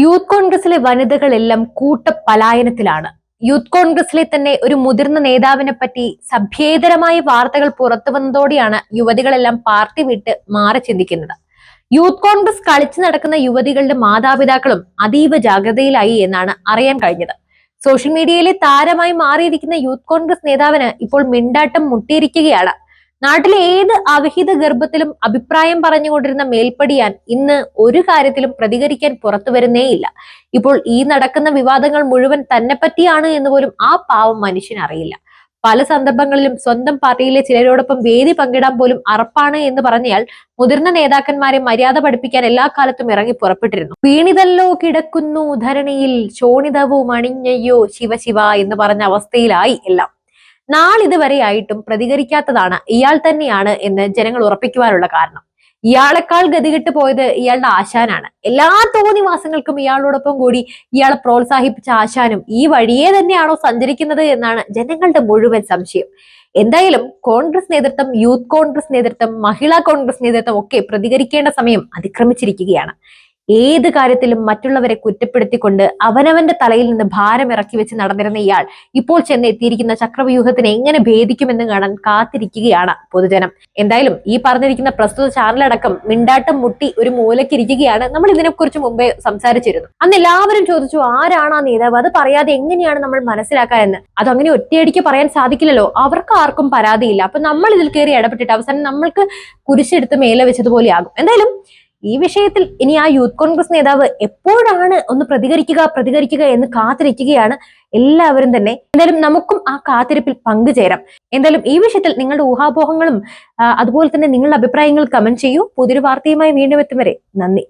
Youth കോൺഗ്രസിലെ വനിതകളെല്ലാം കൂട്ടപലായനത്തിലാണ്. Youth കോൺഗ്രസിലെ തന്നെ ഒരു മുതിർന്ന നേതാവിനെ പറ്റി സഭ്യേതരമായ വാർത്തകൾ പുറത്തു വന്നതോടെയാണ് യുവതികളെല്ലാം പാർട്ടി വിട്ട് മാറി ചിന്തിക്കുന്നത്. യൂത്ത് കോൺഗ്രസ് കളിച്ചു നടക്കുന്ന യുവതികളുടെ മാതാപിതാക്കളും അതീവ ജാഗ്രതയിലായി എന്നാണ് അറിയാൻ കഴിഞ്ഞത്. സോഷ്യൽ മീഡിയയിലെ താരമായി മാറിയിരിക്കുന്ന യൂത്ത് കോൺഗ്രസ് നേതാവിന് ഇപ്പോൾ മിണ്ടാട്ടം മുട്ടിയിരിക്കുകയാണ്. നാട്ടിലെ ഏത് അവിഹിത ഗർഭത്തിലും അഭിപ്രായം പറഞ്ഞുകൊണ്ടിരുന്ന മേൽപ്പടിയാൻ ഇന്ന് ഒരു കാര്യത്തിലും പ്രതികരിക്കാൻ പുറത്തു വരുന്നേയില്ല. ഇപ്പോൾ ഈ നടക്കുന്ന വിവാദങ്ങൾ മുഴുവൻ തന്നെ പറ്റിയാണ് എന്ന് പോലും ആ പാവം മനുഷ്യന് അറിയില്ല. പല സന്ദർഭങ്ങളിലും സ്വന്തം പാർട്ടിയിലെ ചിലരോടൊപ്പം വേദി പങ്കിടാൻ പോലും അറപ്പാണ് എന്ന് പറഞ്ഞയാൽ മുതിർന്ന നേതാക്കന്മാരെ മര്യാദ പഠിപ്പിക്കാൻ എല്ലാ കാലത്തും ഇറങ്ങി പുറപ്പെട്ടിരുന്നു. വീണിതല്ലോ കിടക്കുന്നു ധരണിയിൽ ശോണിതവും അണിഞ്ഞയ്യോ ശിവശിവ എന്ന് പറഞ്ഞ അവസ്ഥയിലായി എല്ലാം. നാളിതുവരെയായിട്ടും പ്രതികരിക്കാത്തതാണ് ഇയാൾ തന്നെയാണ് എന്ന് ജനങ്ങൾ ഉറപ്പിക്കുവാനുള്ള കാരണം. ഇയാളെക്കാൾ ഗതികെട്ട് പോയത് ഇയാളുടെ ആശാനാണ്. എല്ലാ തോന്നിവാസങ്ങൾക്കും ഇയാളോടൊപ്പം കൂടി ഇയാളെ പ്രോത്സാഹിപ്പിച്ച ആശാനും ഈ വഴിയെ തന്നെയാണോ സഞ്ചരിക്കുന്നത് എന്നാണ് ജനങ്ങളുടെ മുഴുവൻ സംശയം. എന്തായാലും കോൺഗ്രസ് നേതൃത്വം, യൂത്ത് കോൺഗ്രസ് നേതൃത്വം, മഹിളാ കോൺഗ്രസ് നേതൃത്വം ഒക്കെ പ്രതികരിക്കേണ്ട സമയം അതിക്രമിച്ചിരിക്കുകയാണ്. ഏത് കാര്യത്തിലും മറ്റുള്ളവരെ കുറ്റപ്പെടുത്തിക്കൊണ്ട് അവനവന്റെ തലയിൽ നിന്ന് ഭാരം ഇറക്കി വെച്ച് നടന്നിരുന്ന ഇയാൾ ഇപ്പോൾ ചെന്ന് എത്തിയിരിക്കുന്ന ചക്രവ്യൂഹത്തിനെ എങ്ങനെ ഭേദിക്കുമെന്ന് കാണാൻ കാത്തിരിക്കുകയാണ് പൊതുജനം. എന്തായാലും ഈ പറഞ്ഞിരിക്കുന്ന പ്രസ്തുത ചാനലടക്കം മിണ്ടാട്ടം മുട്ടി ഒരു മൂലക്കിരിക്കുകയാണ്. നമ്മൾ ഇതിനെക്കുറിച്ച് മുമ്പേ സംസാരിച്ചിരുന്നു. അന്ന് എല്ലാവരും ചോദിച്ചു, ആരാണ് ആ നേതാവ്, അത് പറയാതെ എങ്ങനെയാണ് നമ്മൾ മനസ്സിലാക്കുക എന്ന്. അതങ്ങനെ ഒറ്റയടിക്ക് പറയാൻ സാധിക്കില്ലല്ലോ. അവർക്ക് ആർക്കും പരാതിയില്ല. അപ്പൊ നമ്മൾ ഇതിൽ കയറി ഇടപെട്ടിട്ട് അവസാനം നമ്മൾക്ക് കുരിശെടുത്ത് മേലെ വെച്ചതുപോലെയാകും. എന്തായാലും ഈ വിഷയത്തിൽ ഇനി ആ യൂത്ത് കോൺഗ്രസ് നേതാവ് എപ്പോഴാണ് ഒന്ന് പ്രതികരിക്കുക എന്ന് കാത്തിരിക്കുകയാണ് എല്ലാവരും തന്നെ. എന്തായാലും നമുക്കും ആ കാത്തിരിപ്പിൽ പങ്കുചേരാം. എന്തായാലും ഈ വിഷയത്തിൽ നിങ്ങളുടെ ഊഹാപോഹങ്ങളും അതുപോലെ തന്നെ നിങ്ങളുടെ അഭിപ്രായങ്ങൾ കമന്റ് ചെയ്യൂ. പുതിയൊരു വാർത്തയുമായി വീണ്ടും എത്തും വരെ നന്ദി.